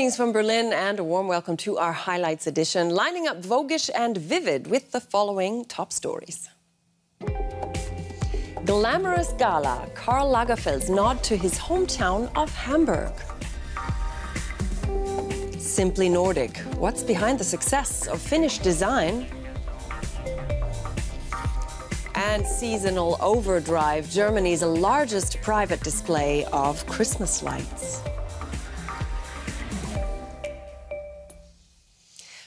Greetings from Berlin and a warm welcome to our Highlights edition, lining up voguish and vivid with the following top stories. Glamorous gala, Karl Lagerfeld's nod to his hometown of Hamburg. Simply Nordic, what's behind the success of Finnish Design? And seasonal overdrive, Germany's largest private display of Christmas lights.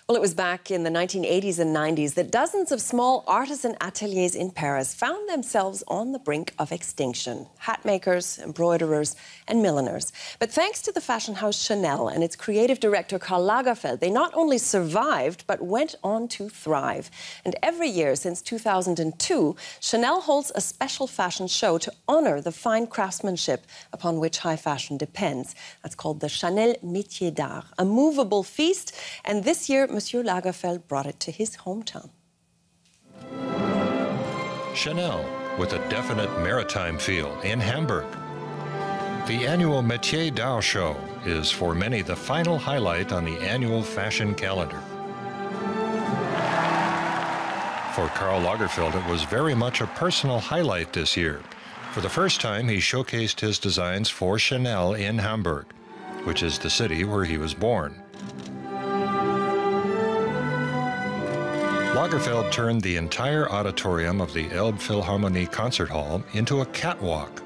Well, it was back in the 1980s and 90s that dozens of small artisan ateliers in Paris found themselves on the brink of extinction. Hat makers, embroiderers and milliners. But thanks to the fashion house Chanel and its creative director Karl Lagerfeld, they not only survived but went on to thrive. And every year since 2002, Chanel holds a special fashion show to honor the fine craftsmanship upon which high fashion depends. That's called the Chanel Métiers d'Art, a movable feast. And this year, Monsieur Lagerfeld brought it to his hometown. Chanel, with a definite maritime feel, in Hamburg. The annual Métiers d'Art show is for many the final highlight on the annual fashion calendar. For Karl Lagerfeld, it was very much a personal highlight this year. For the first time, he showcased his designs for Chanel in Hamburg, which is the city where he was born. Lagerfeld turned the entire auditorium of the Elbphilharmonie concert hall into a catwalk.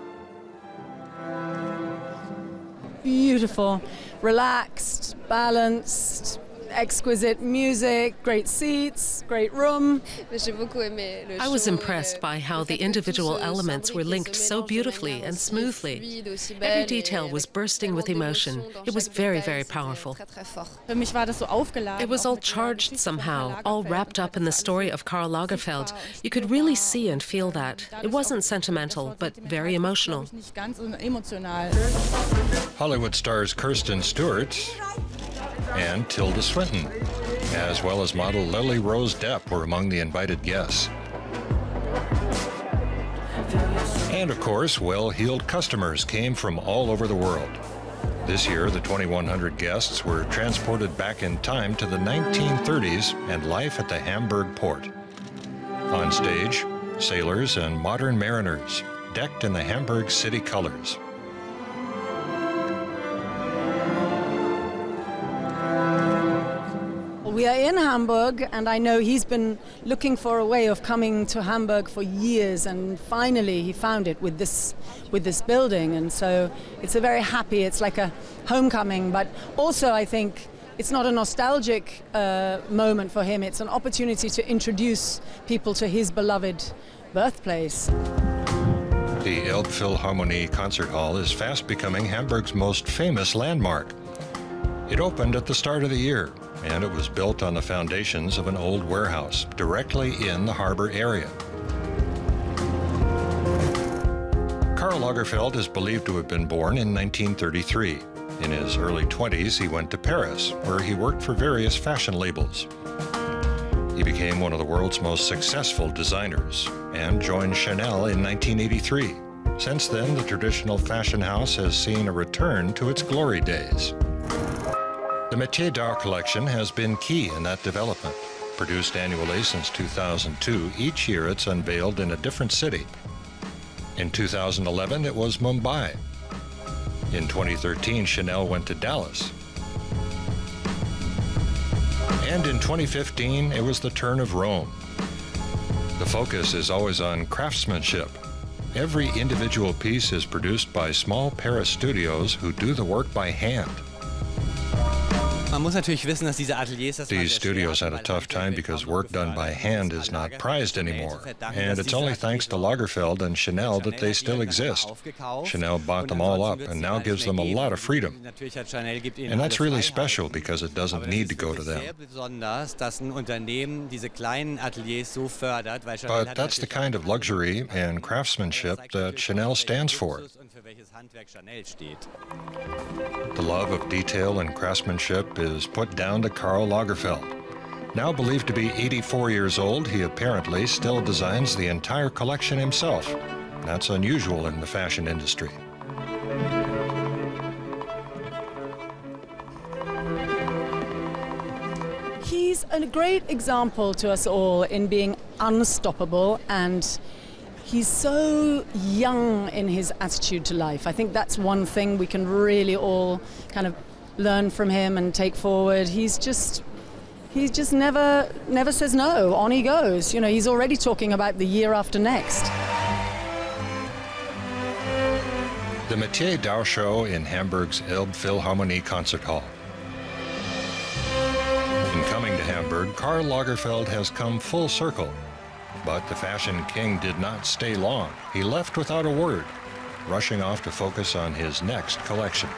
Beautiful, relaxed, balanced, exquisite music, great seats, great room. I was impressed by how the individual elements were linked so beautifully and smoothly. Every detail was bursting with emotion. It was very, very powerful. It was all charged somehow, all wrapped up in the story of Karl Lagerfeld. You could really see and feel that. It wasn't sentimental, but very emotional. Hollywood stars Kirsten Stewart and Tilda Swinton, as well as model Lily Rose Depp, were among the invited guests. And of course, well-heeled customers came from all over the world. This year, the 2,100 guests were transported back in time to the 1930s and life at the Hamburg port. On stage, sailors and modern mariners, decked in the Hamburg city colors. We are in Hamburg, and I know he's been looking for a way of coming to Hamburg for years, and finally he found it with this building. And so it's a very happy, it's like a homecoming, but also I think it's not a nostalgic moment for him. It's an opportunity to introduce people to his beloved birthplace. The Elbphilharmonie concert hall is fast becoming Hamburg's most famous landmark. It opened at the start of the year, and it was built on the foundations of an old warehouse directly in the harbor area. Karl Lagerfeld is believed to have been born in 1933. In his early 20s, he went to Paris, where he worked for various fashion labels. He became one of the world's most successful designers and joined Chanel in 1983. Since then, the traditional fashion house has seen a return to its glory days. The Métiers d'Art collection has been key in that development. Produced annually since 2002, each year it's unveiled in a different city. In 2011, it was Mumbai. In 2013, Chanel went to Dallas. And in 2015, it was the turn of Rome. The focus is always on craftsmanship. Every individual piece is produced by small Paris studios who do the work by hand. These studios had a tough time because work done by hand is not prized anymore. And it's only thanks to Lagerfeld and Chanel that they still exist. Chanel bought them all up and now gives them a lot of freedom. And that's really special because it doesn't need to go to them. But that's the kind of luxury and craftsmanship that Chanel stands for. The love of detail and craftsmanship is put down to Karl Lagerfeld. Now believed to be 84 years old, he apparently still designs the entire collection himself. That's unusual in the fashion industry. he's a great example to us all in being unstoppable, and he's so young in his attitude to life. I think that's one thing we can really all kind of learn from him and take forward. He just never says no. On he goes. You know, he's already talking about the year after next. The Métiers Dau Show in Hamburg's Elbphilharmonie concert hall. In coming to Hamburg, Karl Lagerfeld has come full circle. But the fashion king did not stay long. He left without a word, rushing off to focus on his next collection.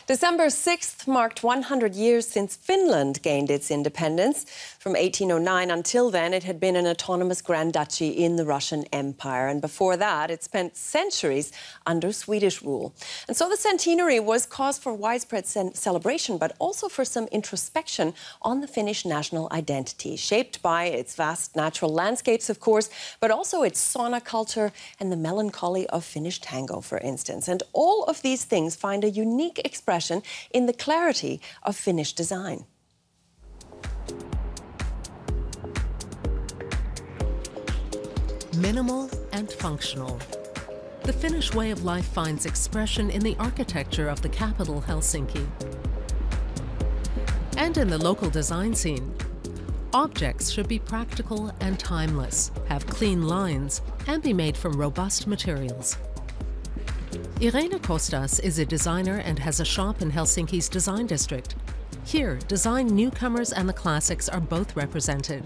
December 6th marked 100 years since Finland gained its independence. From 1809 until then, it had been an autonomous Grand Duchy in the Russian Empire. And before that, it spent centuries under Swedish rule. And so the centenary was cause for widespread celebration, but also for some introspection on the Finnish national identity, shaped by its vast natural landscapes, of course, but also its sauna culture and the melancholy of Finnish tango, for instance. And all of these things find a unique expression in the clarity of Finnish design. Minimal and functional. The Finnish way of life finds expression in the architecture of the capital, Helsinki. And in the local design scene. Objects should be practical and timeless, have clean lines, and be made from robust materials. Irene Kostas is a designer and has a shop in Helsinki's design district. Here, design newcomers and the classics are both represented.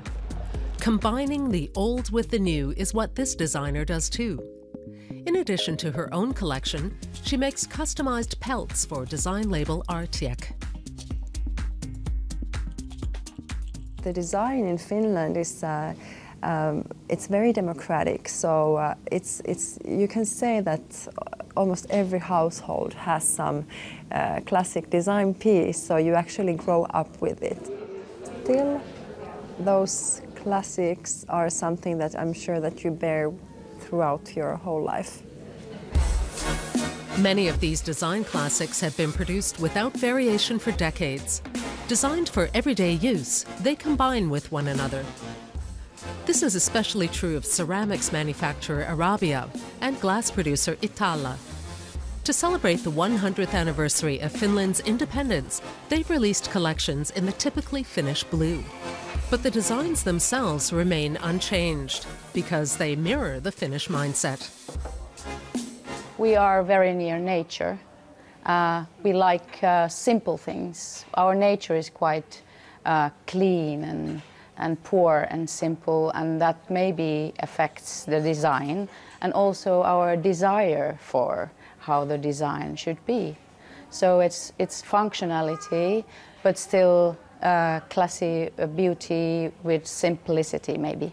Combining the old with the new is what this designer does too. In addition to her own collection, she makes customized pelts for design label Artiek. The design in Finland is it's very democratic, so you can say that almost every household has some classic design piece, so you actually grow up with it. Still, those classics are something that I'm sure that you bear throughout your whole life. Many of these design classics have been produced without variation for decades. Designed for everyday use, they combine with one another. This is especially true of ceramics manufacturer Arabia and glass producer Itala. To celebrate the 100th anniversary of Finland's independence, they've released collections in the typically Finnish blue. But the designs themselves remain unchanged because they mirror the Finnish mindset. We are very near nature. We like simple things. Our nature is quite clean and poor and simple, and that maybe affects the design and also our desire for how the design should be. So it's functionality, but still classy beauty with simplicity maybe.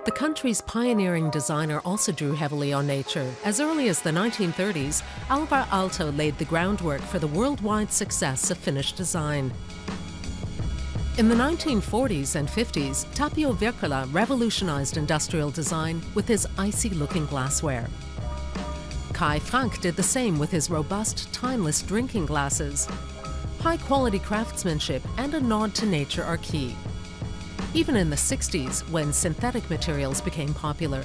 The country's pioneering designer also drew heavily on nature. As early as the 1930s, Alvar Aalto laid the groundwork for the worldwide success of Finnish design. In the 1940s and 50s, Tapio Virkala revolutionized industrial design with his icy-looking glassware. Kai Frank did the same with his robust, timeless drinking glasses. High-quality craftsmanship and a nod to nature are key. Even in the 60s, when synthetic materials became popular.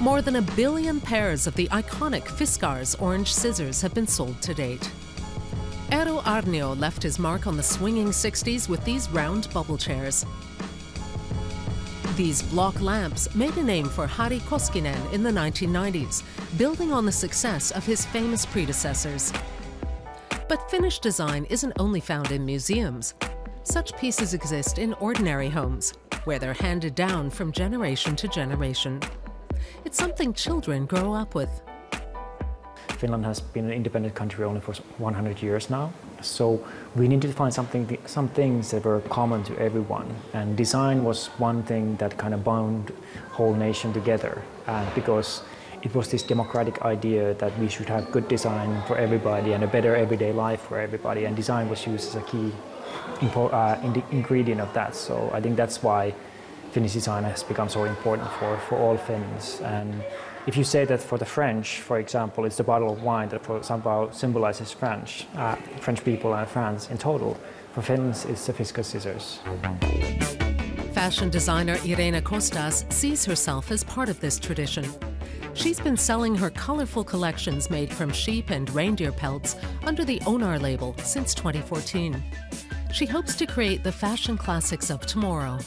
More than 1 billion pairs of the iconic Fiskars orange scissors have been sold to date. Eero Aarnio left his mark on the swinging 60s with these round bubble chairs. These block lamps made a name for Harri Koskinen in the 1990s, building on the success of his famous predecessors. But Finnish design isn't only found in museums. Such pieces exist in ordinary homes, where they're handed down from generation to generation. It's something children grow up with. Finland has been an independent country only for 100 years now, so we needed to find some things that were common to everyone. And design was one thing that kind of bound whole nation together, because it was this democratic idea that we should have good design for everybody and a better everyday life for everybody, and design was used as a key ingredient of that. So I think that's why Finnish design has become so important for all Finns. And If you say that for the French, for example, it's the bottle of wine that somehow symbolizes French people and France in total, for Finns it's the Fiskars scissors. Fashion designer Irena Kostas sees herself as part of this tradition. She's been selling her colorful collections made from sheep and reindeer pelts under the Onar label since 2014. She hopes to create the fashion classics of tomorrow.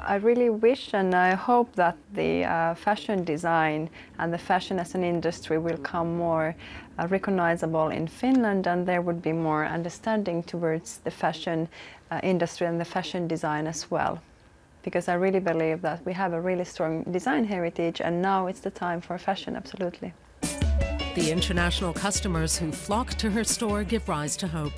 I really wish and I hope that the fashion design and the fashion as an industry will come more recognizable in Finland, and there would be more understanding towards the fashion industry and the fashion design as well. Because I really believe that we have a really strong design heritage, and now it's the time for fashion, absolutely. The international customers who flock to her store give rise to hope.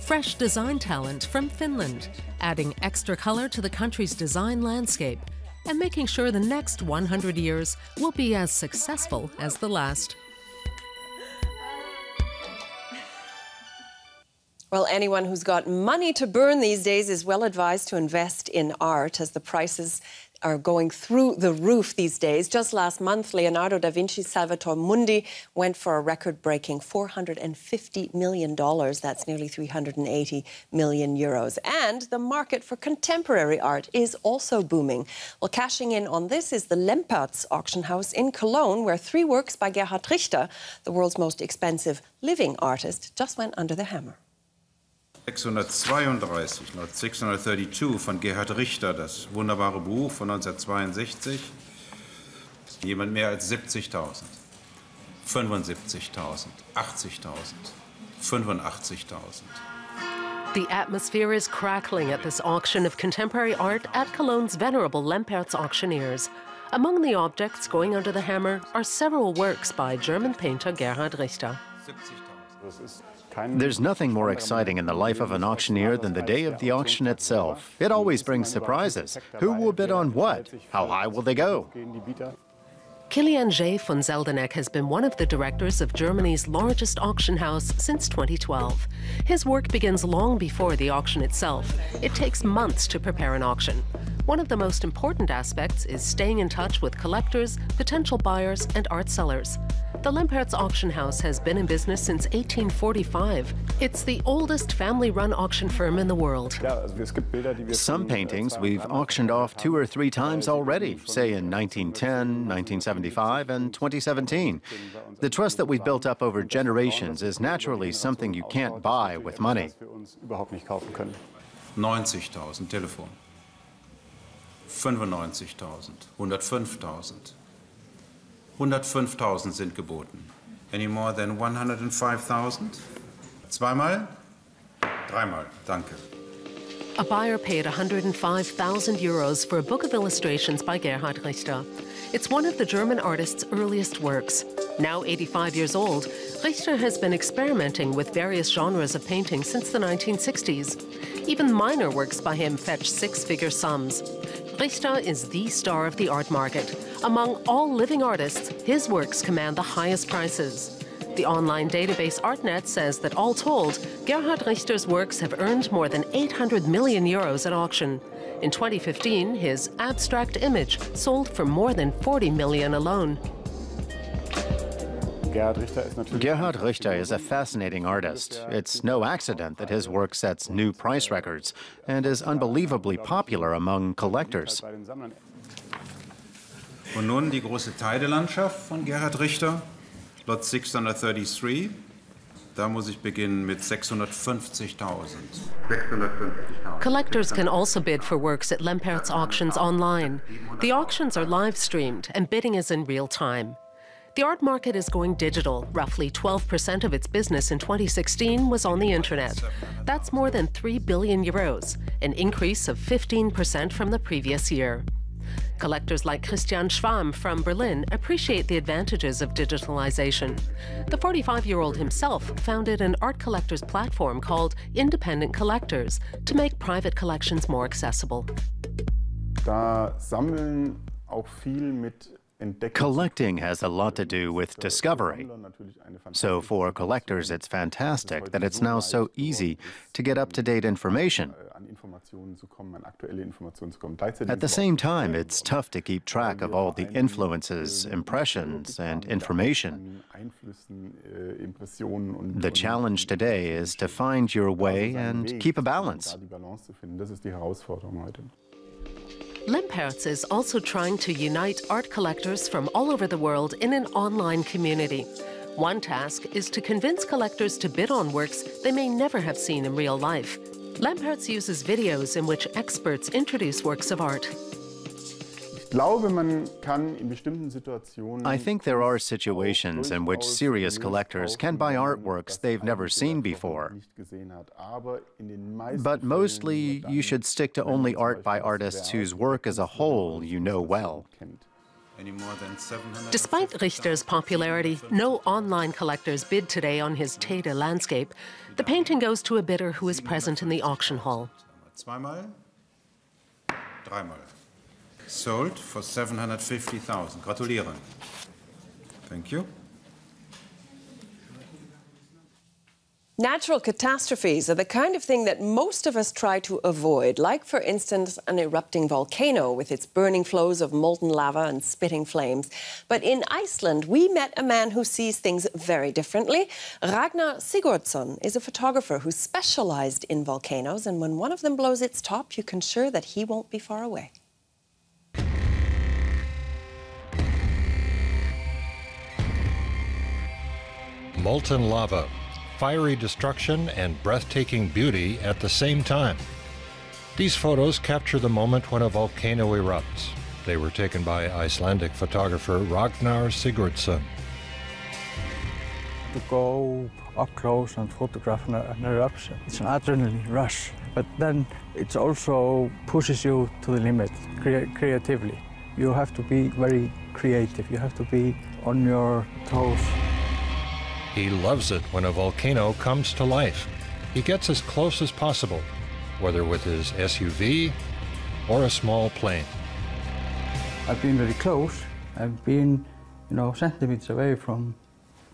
Fresh design talent from Finland, adding extra color to the country's design landscape and making sure the next 100 years will be as successful as the last. Well, anyone who's got money to burn these days is well advised to invest in art, as the prices are going through the roof these days. Just last month, Leonardo da Vinci's Salvator Mundi went for a record-breaking $450 million. That's nearly 380 million euros. And the market for contemporary art is also booming. Well, cashing in on this is the Lempertz auction house in Cologne, where 3 works by Gerhard Richter, the world's most expensive living artist, just went under the hammer. 632 von Gerhard Richter, das wunderbare Buch von 1962. Jemand mehr als 70.000, 75.000, 80.000, 85.000. The atmosphere is crackling at this auction of contemporary art at Cologne's venerable Lempertz auctioneers. Among the objects going under the hammer are several works by German painter Gerhard Richter. There's nothing more exciting in the life of an auctioneer than the day of the auction itself. It always brings surprises. Who will bid on what? How high will they go? Kilian J. von Zeldeneck has been one of the directors of Germany's largest auction house since 2012. His work begins long before the auction itself. It takes months to prepare an auction. One of the most important aspects is staying in touch with collectors, potential buyers, and art sellers. The Lempertz auction house has been in business since 1845. It's the oldest family-run auction firm in the world. Some paintings we've auctioned off 2 or 3 times already, say in 1910, 1975, and 2017. The trust that we've built up over generations is naturally something you can't buy with money. 90.000 Telefon. 95.000, 105.000. 105.000 sind geboten. Any more than 105.000? Zweimal? Dreimal, danke. A buyer paid 105,000 euros for a book of illustrations by Gerhard Richter. It's one of the German artist's earliest works. Now 85 years old, Richter has been experimenting with various genres of painting since the 1960s. Even minor works by him fetch 6-figure sums. Richter is the star of the art market. Among all living artists, his works command the highest prices. The online database ArtNet says that all told, Gerhard Richter's works have earned more than 800 million euros at auction. In 2015, his abstract image sold for more than 40 million alone. Gerhard Richter is a fascinating artist. It's no accident that his work sets new price records and is unbelievably popular among collectors. Und nun die große Teidelandschaft von Gerhard Richter, Lot 633. Da muss ich beginnen mit 650.000. Collectors can also bid for works at Lempertz auctions online. The auctions are live streamed and bidding is in real time. The art market is going digital. Roughly 12% of its business in 2016 was on the internet. That's more than 3 billion euros, an increase of 15% from the previous year. Collectors like Christian Schwamm from Berlin appreciate the advantages of digitalization. The 45-year-old himself founded an art collectors platform called Independent Collectors to make private collections more accessible. Collecting has a lot to do with discovery. So for collectors, it's fantastic that it's now so easy to get up-to-date information. At the same time, it's tough to keep track of all the influences, impressions, and information. The challenge today is to find your way and keep a balance. Lempertz is also trying to unite art collectors from all over the world in an online community. One task is to convince collectors to bid on works they may never have seen in real life. Lempertz uses videos in which experts introduce works of art. I think there are situations in which serious collectors can buy artworks they've never seen before. But mostly, you should stick to only art by artists whose work as a whole you know well. Despite Richter's popularity, no online collectors bid today on his Tede landscape. The painting goes to a bidder who is present in the auction hall. Zweimal, dreimal. Sold for 750,000. Gratuliere. Thank you. Natural catastrophes are the kind of thing that most of us try to avoid, like, for instance, an erupting volcano with its burning flows of molten lava and spitting flames. But in Iceland, we met a man who sees things very differently. Ragnar Sigurdsson is a photographer who specialized in volcanoes, and when one of them blows its top, you can sure that he won't be far away. Molten lava, fiery destruction and breathtaking beauty at the same time. These photos capture the moment when a volcano erupts. They were taken by Icelandic photographer Ragnar Sigurdsson. To go up close and photograph an eruption, it's an adrenaline rush, but then it also pushes you to the limit creatively. You have to be very creative, you have to be on your toes. He loves it when a volcano comes to life. He gets as close as possible, whether with his SUV or a small plane. I've been very close. I've been, centimeters away from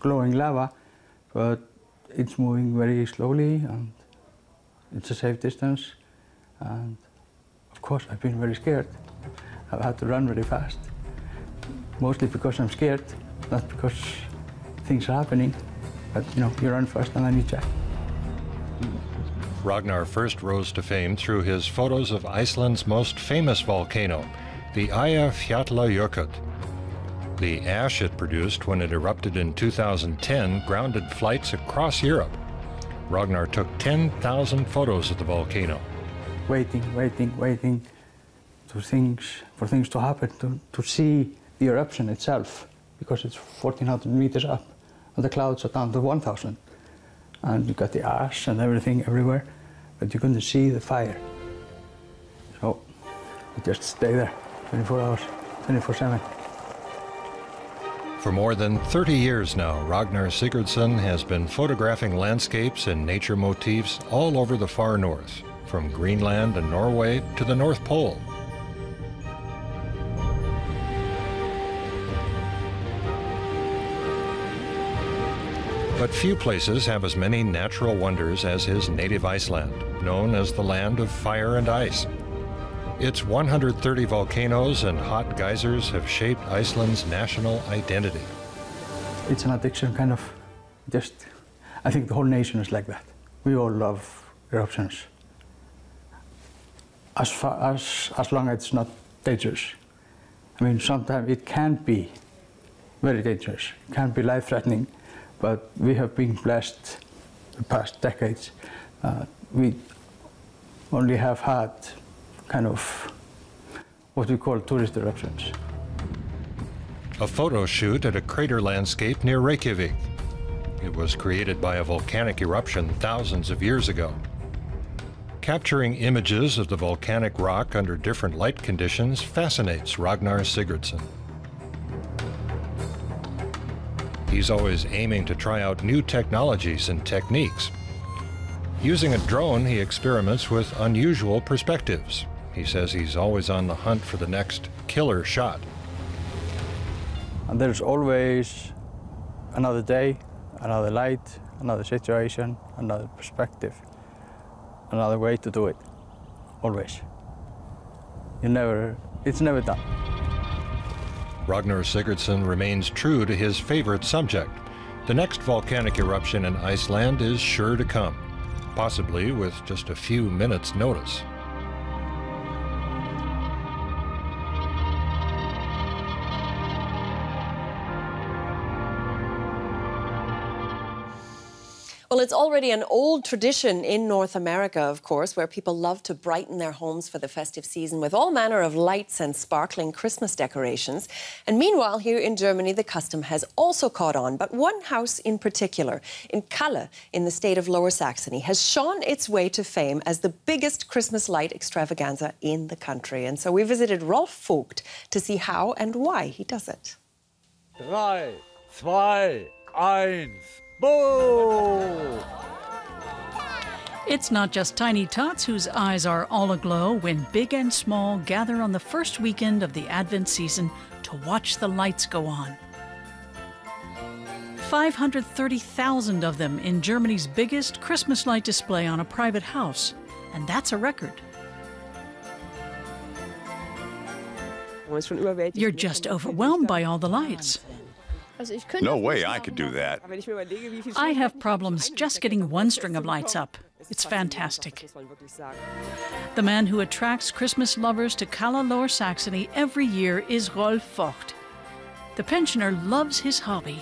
glowing lava, but it's moving very slowly and it's a safe distance. And of course, I've been very scared. I've had to run very fast, mostly because I'm scared, not because things are happening. But, you run first and then you check. Ragnar first rose to fame through his photos of Iceland's most famous volcano, the Eyjafjallajökull. The ash it produced when it erupted in 2010 grounded flights across Europe. Ragnar took 10,000 photos of the volcano. Waiting for things to happen, to see the eruption itself, because it's 1,400 meters up. And the clouds are down to 1,000. And you got the ash and everything everywhere, but you couldn't see the fire. So you just stay there 24 hours, 24/7. For more than 30 years now, Ragnar Sigurdsson has been photographing landscapes and nature motifs all over the far north, from Greenland and Norway to the North Pole. But few places have as many natural wonders as his native Iceland, known as the land of fire and ice. Its 130 volcanoes and hot geysers have shaped Iceland's national identity. It's an addiction, kind of. I think the whole nation is like that. We all love eruptions. As long as it's not dangerous. I mean, sometimes it can be very dangerous. It can be life-threatening. But we have been blessed the past decades. We only have had kind of what we call tourist eruptions. A photo shoot at a crater landscape near Reykjavik. It was created by a volcanic eruption thousands of years ago. Capturing images of the volcanic rock under different light conditions fascinates Ragnar Sigurdsson. He's always aiming to try out new technologies and techniques. Using a drone, he experiments with unusual perspectives. He says he's always on the hunt for the next killer shot. And there's always another day, another light, another situation, another perspective, another way to do it. always. It's never done. Ragnar Sigurdsson remains true to his favorite subject. The next volcanic eruption in Iceland is sure to come, possibly with just a few minutes' notice. Well, it's already an old tradition in North America, of course, where people love to brighten their homes for the festive season with all manner of lights and sparkling Christmas decorations. And meanwhile, here in Germany, the custom has also caught on. But one house in particular, in Kalle, in the state of Lower Saxony, has shone its way to fame as the biggest Christmas light extravaganza in the country. And so we visited Rolf Vogt to see how and why he does it. 3, 2, 1... Boom! It's not just tiny tots whose eyes are all aglow when big and small gather on the first weekend of the Advent season to watch the lights go on. 530,000 of them in Germany's biggest Christmas light display on a private house, and that's a record. You're just overwhelmed by all the lights. No way I could do that. I have problems just getting one string of lights up. It's fantastic. The man who attracts Christmas lovers to Kalle, Lower Saxony every year is Rolf Vogt. The pensioner loves his hobby.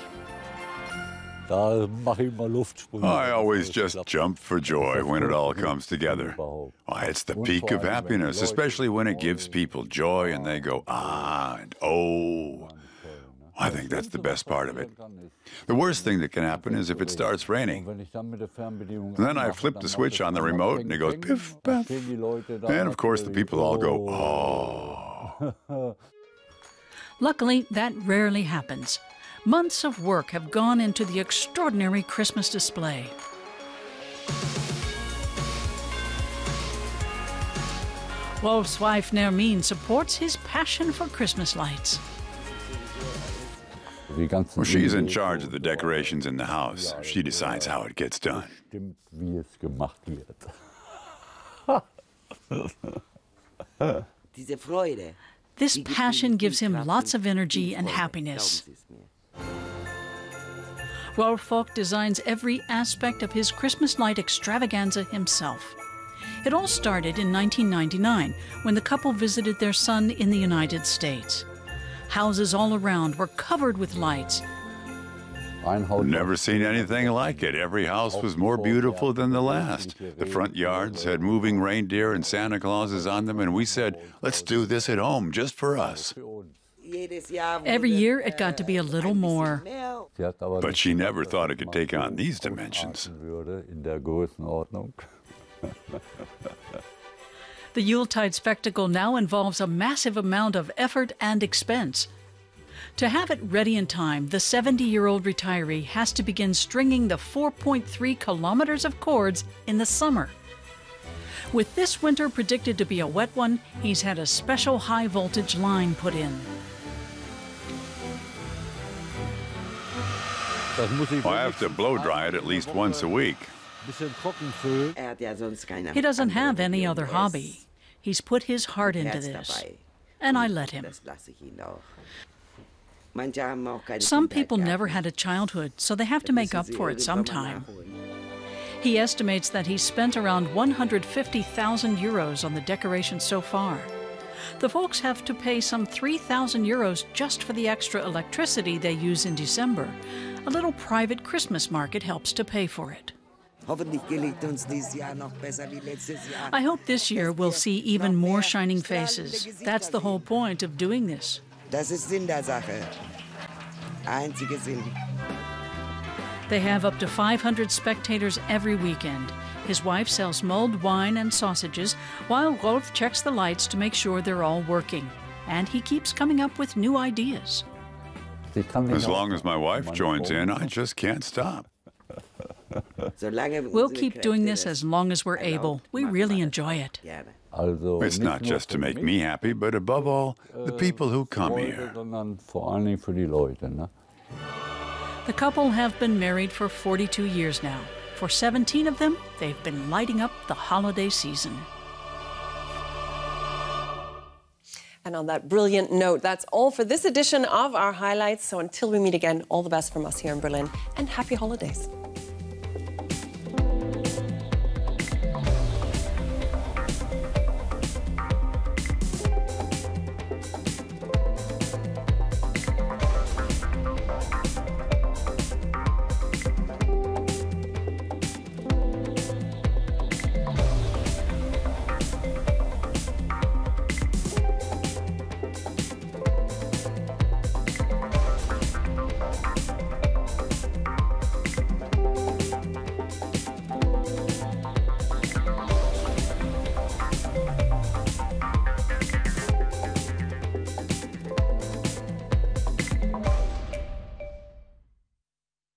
I always just jump for joy when it all comes together. Why, it's the peak of happiness, especially when it gives people joy and they go, ah, and oh. I think that's the best part of it. The worst thing that can happen is if it starts raining. And then I flip the switch on the remote and it goes piff, paff. And of course the people all go, oh. Luckily, that rarely happens. Months of work have gone into the extraordinary Christmas display. Rolf's wife Nermine supports his passion for Christmas lights. Well, she's in charge of the decorations in the house. She decides how it gets done. This passion gives him lots of energy and happiness. Rolf Vogt designs every aspect of his Christmas light extravaganza himself. It all started in 1999 when the couple visited their son in the United States. Houses all around were covered with lights. Never seen anything like it. Every house was more beautiful than the last. The front yards had moving reindeer and Santa Clauses on them, and we said, let's do this at home just for us. Every year it got to be a little more. But she never thought it could take on these dimensions. The Yuletide spectacle now involves a massive amount of effort and expense. To have it ready in time, the 70-year-old retiree has to begin stringing the 4.3 kilometers of cords in the summer. With this winter predicted to be a wet one, he's had a special high-voltage line put in. I have to blow dry it at least once a week. He doesn't have any other hobby. He's put his heart into this, and I let him. Some people never had a childhood, so they have to make up for it sometime. He estimates that he's spent around 150,000 euros on the decorations so far. The folks have to pay some 3,000 euros just for the extra electricity they use in December. A little private Christmas market helps to pay for it. I hope this year we'll see even more shining faces. That's the whole point of doing this. They have up to 500 spectators every weekend. His wife sells mulled wine and sausages, while Rolf checks the lights to make sure they're all working. And he keeps coming up with new ideas. As long as my wife joins in, I just can't stop. We'll keep doing this as long as we're able. We really enjoy it. It's not just to make me happy, but above all, the people who come here. The couple have been married for 42 years now. For 17 of them, they've been lighting up the holiday season. And on that brilliant note, that's all for this edition of our highlights. So until we meet again, all the best from us here in Berlin and happy holidays.